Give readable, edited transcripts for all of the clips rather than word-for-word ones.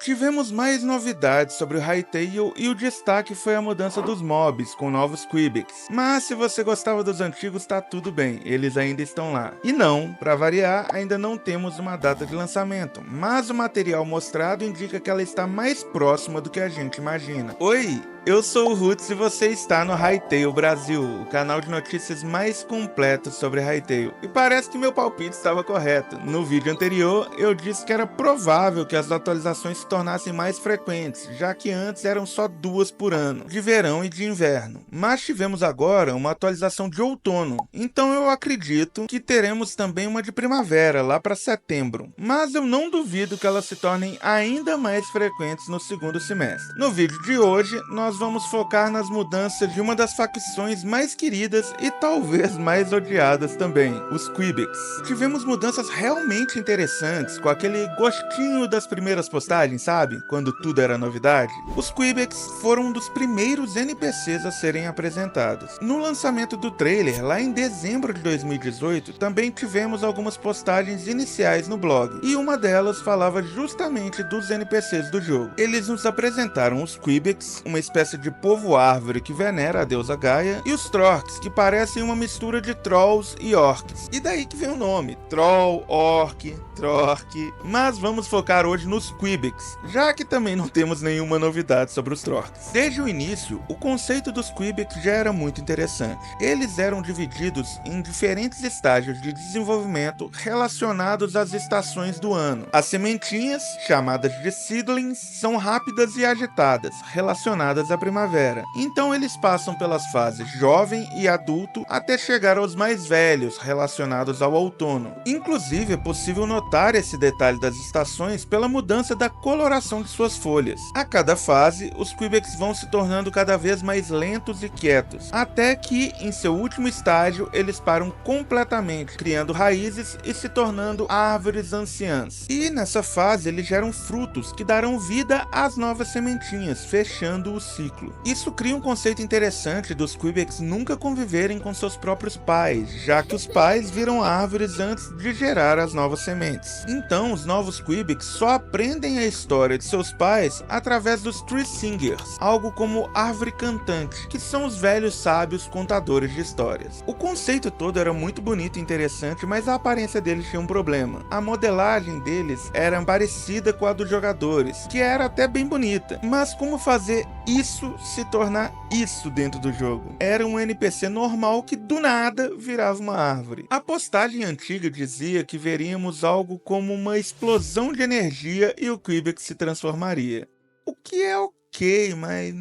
Tivemos mais novidades sobre o Hytale e o destaque foi a mudança dos mobs com novos Quebecs. Mas se você gostava dos antigos, tá tudo bem, eles ainda estão lá. E não, pra variar, ainda não temos uma data de lançamento, mas o material mostrado indica que ela está mais próxima do que a gente imagina. Oi! Eu sou o Roots e você está no Hytale Brasil, o canal de notícias mais completo sobre Hytale. E parece que meu palpite estava correto. No vídeo anterior, eu disse que era provável que as atualizações se tornassem mais frequentes, já que antes eram só 2 por ano, de verão e de inverno. Mas tivemos agora uma atualização de outono, então eu acredito que teremos também uma de primavera, lá para setembro. Mas eu não duvido que elas se tornem ainda mais frequentes no segundo semestre. No vídeo de hoje, nós vamos focar nas mudanças de uma das facções mais queridas e talvez mais odiadas também, os Quebecs. Tivemos mudanças realmente interessantes, com aquele gostinho das primeiras postagens, sabe? Quando tudo era novidade. Os Quebecs foram um dos primeiros NPCs a serem apresentados. No lançamento do trailer, lá em dezembro de 2018, também tivemos algumas postagens iniciais no blog, e uma delas falava justamente dos NPCs do jogo. Eles nos apresentaram os Quebecs, uma espécie de povo-árvore que venera a deusa Gaia, e os Trorcs, que parecem uma mistura de Trolls e Orcs. E daí que vem o nome, Troll, Orc, Trorc. Mas vamos focar hoje nos Quebecs, já que também não temos nenhuma novidade sobre os Trorcs. Desde o início, o conceito dos Quebecs já era muito interessante. Eles eram divididos em diferentes estágios de desenvolvimento relacionados às estações do ano. As sementinhas, chamadas de seedlings, são rápidas e agitadas, relacionadas à primavera. Então eles passam pelas fases jovem e adulto até chegar aos mais velhos, relacionados ao outono. Inclusive é possível notar esse detalhe das estações pela mudança da coloração de suas folhas. A cada fase, os Quebecs vão se tornando cada vez mais lentos e quietos, até que, em seu último estágio, eles param completamente, criando raízes e se tornando árvores anciãs. E nessa fase eles geram frutos que darão vida às novas sementinhas, fechando o ciclo. Isso cria um conceito interessante dos Quebecs nunca conviverem com seus próprios pais, já que os pais viram árvores antes de gerar as novas sementes. Então, os novos Quebecs só aprendem a história de seus pais através dos Tree Singers, algo como árvore cantante, que são os velhos sábios contadores de histórias. O conceito todo era muito bonito e interessante, mas a aparência deles tinha um problema. A modelagem deles era parecida com a dos jogadores, que era até bem bonita, mas como fazer isso se tornar isso dentro do jogo? Era um NPC normal que do nada virava uma árvore. A postagem antiga dizia que veríamos algo como uma explosão de energia e o Quebec se transformaria. O que é ok, mas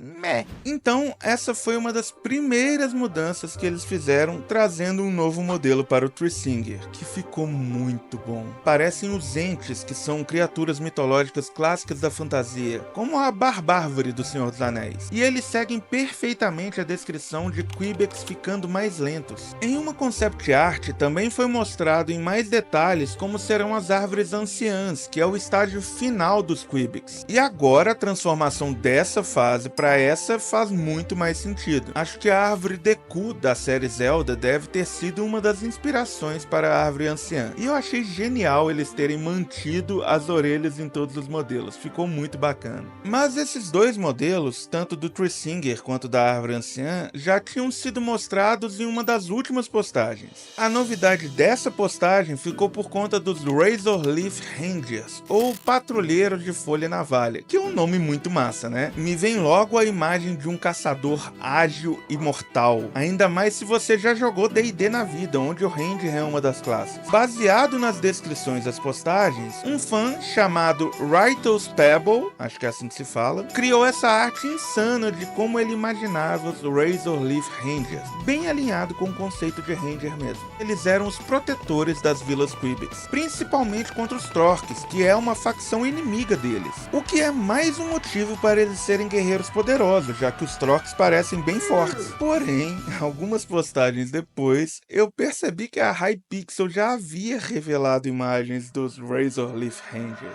meh. Então, essa foi uma das primeiras mudanças que eles fizeram, trazendo um novo modelo para o Tree Singer, que ficou muito bom. Parecem os Ents, que são criaturas mitológicas clássicas da fantasia, como a Barbárvore do Senhor dos Anéis. E eles seguem perfeitamente a descrição de Quebecs ficando mais lentos. Em uma concept art também foi mostrado em mais detalhes como serão as árvores anciãs, que é o estágio final dos Quebecs. E agora a transformação dessa fase para essa faz muito mais sentido. Acho que a árvore Deku da série Zelda deve ter sido uma das inspirações para a árvore anciã. E eu achei genial eles terem mantido as orelhas em todos os modelos, ficou muito bacana. Mas esses dois modelos, tanto do Tree Singer quanto da árvore anciã, já tinham sido mostrados em uma das últimas postagens. A novidade dessa postagem ficou por conta dos Razor Leaf Rangers, ou Patrulheiros de Folha Navalha, que é um nome muito massa, né? Me vem logo a imagem de um caçador ágil e mortal, ainda mais se você já jogou D&D na vida, onde o Ranger é uma das classes. Baseado nas descrições das postagens, um fã chamado Rytos Pebble, acho que é assim que se fala, criou essa arte insana de como ele imaginava os Razor Leaf Rangers, bem alinhado com o conceito de Ranger mesmo. Eles eram os protetores das vilas Quebecs, principalmente contra os Trorcs, que é uma facção inimiga deles, o que é mais um motivo para eles serem guerreiros poderosos, já que os Trorcs parecem bem fortes. Porém, algumas postagens depois, eu percebi que a Hypixel já havia revelado imagens dos Razor Leaf Rangers.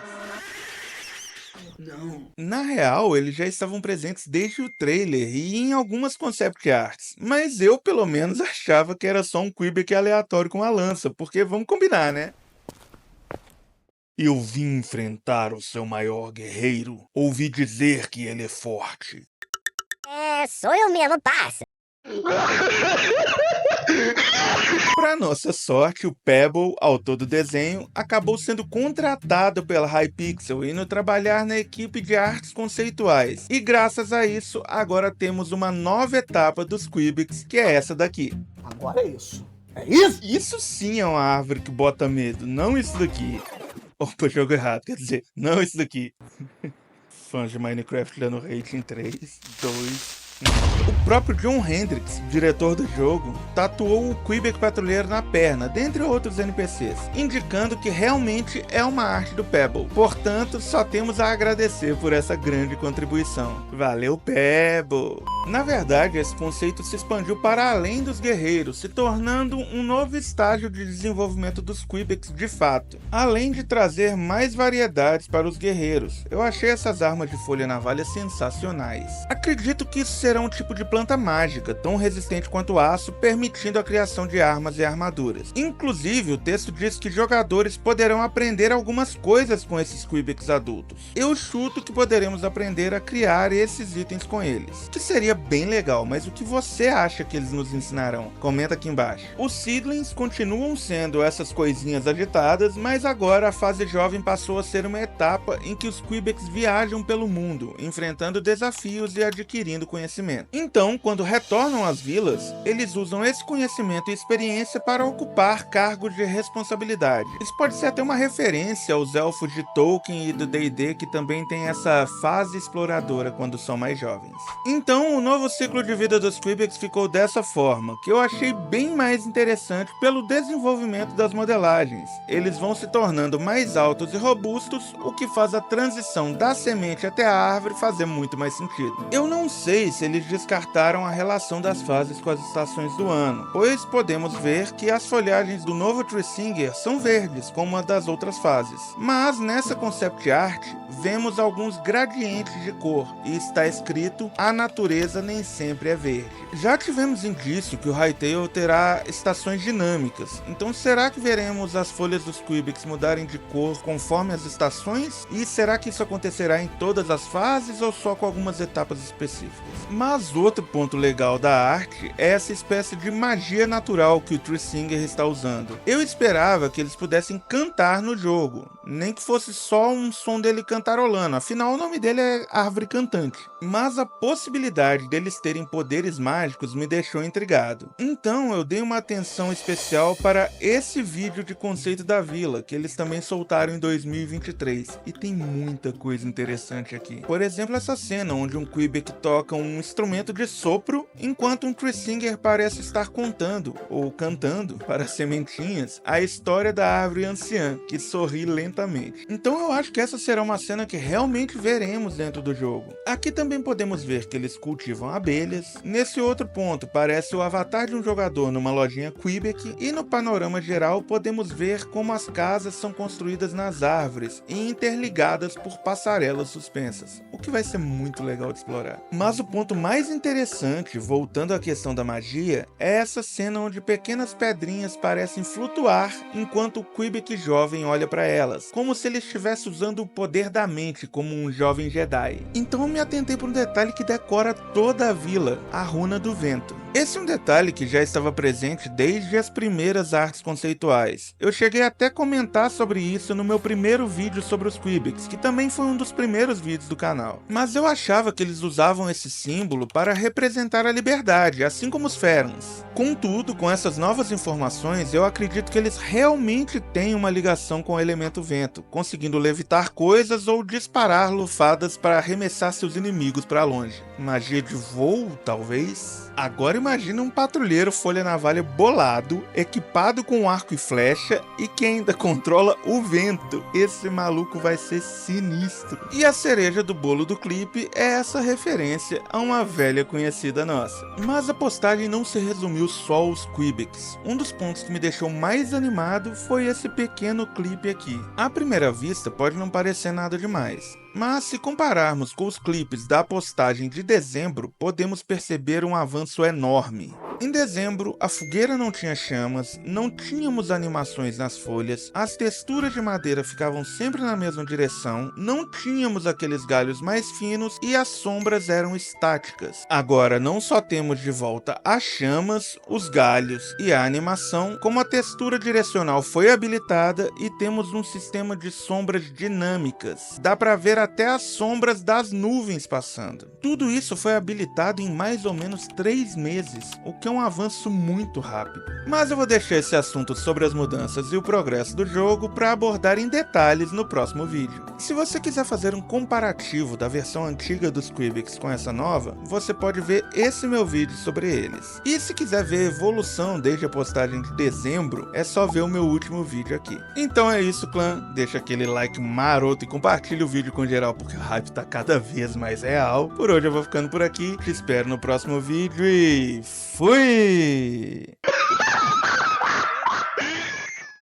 Não. Na real, eles já estavam presentes desde o trailer e em algumas concept arts, mas eu pelo menos achava que era só um Quebec aleatório com a lança, porque vamos combinar, né? Eu vim enfrentar o seu maior guerreiro. Ouvi dizer que ele é forte. Sou eu mesmo, parça. Para nossa sorte, o Pebble, autor do desenho, acabou sendo contratado pela Hypixel indo trabalhar na equipe de artes conceituais. E graças a isso, agora temos uma nova etapa dos Quibix, que é essa daqui. Agora é isso. É isso? Isso sim é uma árvore que bota medo, não isso daqui. Opa, jogo errado, quer dizer, não isso daqui. Fãs de Minecraft dando rating 3, 2... O próprio John Hendricks, diretor do jogo, tatuou o Quebec Patrulheiro na perna, dentre outros NPCs, indicando que realmente é uma arte do Pebble. Portanto, só temos a agradecer por essa grande contribuição. Valeu, Pebble! Na verdade, esse conceito se expandiu para além dos guerreiros, se tornando um novo estágio de desenvolvimento dos Quebecs de fato. Além de trazer mais variedades para os guerreiros, eu achei essas armas de folha navalha sensacionais. Acredito que isso será um tipo de planta mágica, tão resistente quanto o aço, permitindo a criação de armas e armaduras. Inclusive, o texto diz que jogadores poderão aprender algumas coisas com esses Quebecs adultos. Eu chuto que poderemos aprender a criar esses itens com eles, que seria bem legal, mas o que você acha que eles nos ensinarão? Comenta aqui embaixo. Os Seedlings continuam sendo essas coisinhas agitadas, mas agora a fase jovem passou a ser uma etapa em que os Quebecs viajam pelo mundo, enfrentando desafios e adquirindo conhecimento. Então, quando retornam às vilas, eles usam esse conhecimento e experiência para ocupar cargos de responsabilidade. Isso pode ser até uma referência aos elfos de Tolkien e do D&D, que também tem essa fase exploradora quando são mais jovens. Então, o novo ciclo de vida dos Quebecs ficou dessa forma, que eu achei bem mais interessante pelo desenvolvimento das modelagens. Eles vão se tornando mais altos e robustos, o que faz a transição da semente até a árvore fazer muito mais sentido. Eu não sei se eles descartaram a relação das fases com as estações do ano, pois podemos ver que as folhagens do novo Treesinger são verdes, como a das outras fases. Mas nessa concept art, vemos alguns gradientes de cor, e está escrito: a natureza nem sempre é verde. Já tivemos indício que o Hytale terá estações dinâmicas, então será que veremos as folhas dos Quebecs mudarem de cor conforme as estações? E será que isso acontecerá em todas as fases ou só com algumas etapas específicas? Mas outro ponto legal da arte é essa espécie de magia natural que o Treesinger está usando. Eu esperava que eles pudessem cantar no jogo, nem que fosse só um som dele cantarolando, afinal o nome dele é Árvore Cantante. Mas a possibilidade deles terem poderes mágicos me deixou intrigado. Então eu dei uma atenção especial para esse vídeo de conceito da vila, que eles também soltaram em 2023, e tem muita coisa interessante aqui. Por exemplo, essa cena onde um Quebec toca um instrumento de sopro, enquanto um Treesinger parece estar contando, ou cantando, para as sementinhas, a história da árvore anciã, que sorri lentamente. Então eu acho que essa será uma cena que realmente veremos dentro do jogo. Aqui também podemos ver que eles cultivam abelhas. Nesse outro ponto, parece o avatar de um jogador numa lojinha Quebec, e no panorama geral podemos ver como as casas são construídas nas árvores e interligadas por passarelas suspensas, o que vai ser muito legal de explorar. Mas o ponto mais interessante, voltando à questão da magia, é essa cena onde pequenas pedrinhas parecem flutuar enquanto o Quebec jovem olha para elas, como se ele estivesse usando o poder da mente como um jovem Jedi. Então eu me atentei para um detalhe que decora toda a vila, a Runa do Vento. Esse é um detalhe que já estava presente desde as primeiras artes conceituais. Eu cheguei até a comentar sobre isso no meu primeiro vídeo sobre os Quebecs, que também foi um dos primeiros vídeos do canal. Mas eu achava que eles usavam esse símbolo para representar a liberdade, assim como os Ferans. Contudo, com essas novas informações, eu acredito que eles realmente têm uma ligação com o elemento vento, conseguindo levitar coisas ou disparar lufadas para arremessar seus inimigos para longe. Magia de voo, talvez? Agora imagina um patrulheiro folha navalha bolado, equipado com arco e flecha e que ainda controla o vento. Esse maluco vai ser sinistro. E a cereja do bolo do clipe é essa referência a uma velha conhecida nossa. Mas a postagem não se resumiu só aos Quebecs. Um dos pontos que me deixou mais animado foi esse pequeno clipe aqui. À primeira vista pode não parecer nada demais, mas se compararmos com os clipes da postagem de dezembro, podemos perceber um avanço enorme. Em dezembro, a fogueira não tinha chamas, não tínhamos animações nas folhas, as texturas de madeira ficavam sempre na mesma direção, não tínhamos aqueles galhos mais finos e as sombras eram estáticas. Agora, não só temos de volta as chamas, os galhos e a animação, como a textura direcional foi habilitada e temos um sistema de sombras dinâmicas. Dá pra ver até as sombras das nuvens passando. Tudo isso foi habilitado em mais ou menos 3 meses, o que é um avanço muito rápido. Mas eu vou deixar esse assunto sobre as mudanças e o progresso do jogo para abordar em detalhes no próximo vídeo. Se você quiser fazer um comparativo da versão antiga dos Quibix com essa nova, você pode ver esse meu vídeo sobre eles. E se quiser ver a evolução desde a postagem de dezembro, é só ver o meu último vídeo aqui. Então é isso, clã, deixa aquele like maroto e compartilha o vídeo com geral porque o hype tá cada vez mais real. Por hoje eu vou ficando por aqui, te espero no próximo vídeo e fui!